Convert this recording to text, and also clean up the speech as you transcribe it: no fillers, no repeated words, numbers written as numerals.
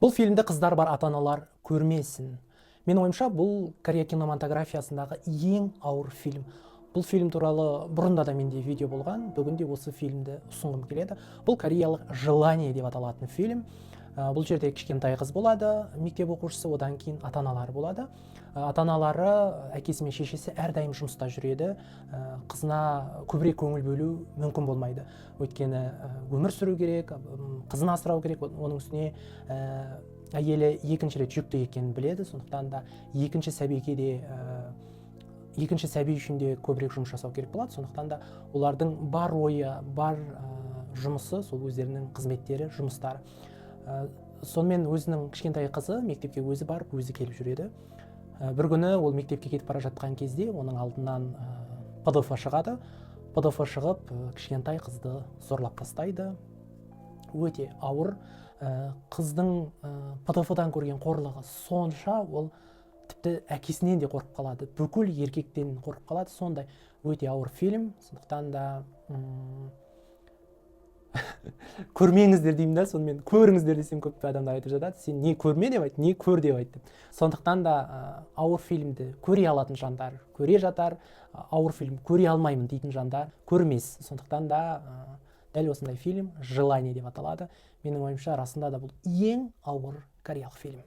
Бұл фильмді қыздар бар ата-аналар көрмесін. Менің ойымша, бұл Корея кинематографиясындағы ең ауыр фильм. Бұл фильм туралы бұрында да менде видео болған, бүгінде осы фильмді ұсынғым келеді. Бұл кореялық «Желание» деп аталатын фильм. Бұл жерде кішкентай қыз болады, мектеп оқушысы, одан кейін ата-аналары болады. Ата-аналары, әкесі мен шешесі әрдайым жұмыста жүреді. Қызына көбірек көңіл бөлу мүмкін болмайды. Өйткені өмір сүру керек, қызын асырау керек, оның үстіне әйелі екінші рет жүкті екенін біледі. Сондықтан да екінші сәби үшін де көбірек жұмыс жасау керек болады. Сондықтан да олардың бар ойы, бар жұмысы, сол өздерінің қызметтері, жұмыстары. Сонымен өзінің кішкентай қызы мектепке өзі барып, өзі келіп жүреді. Бір күні ол мектепке кетіп бара жатқан кезде оның алдынан ПДФ шығады. ПДФ шығып, кішкентай қызды зорлап тастайды. Өте ауыр. Қыздың ПДФ-дан көрген қорлығы сонша, ол тіпті әкесінен де қорқып қалады. Бүкіл еркектен қорқып қалады. Сондай өте ауыр фильм. Сондықтан да көрмеңіздер деймін да, сонымен көріңіздер десем көп адамдар айтып жатады. Сен не көрме деп айт, не көр деп айт деп. Сондықтан да ауыр фильмді көре алатын жандар көре жатар, ауыр фильм көре алмаймын дейтін жандар көрмес. Сондықтан да дәл осындай фильм «Желание» деп аталады. Менің ойымша, расында да бұл ең ауыр кореялық фильм.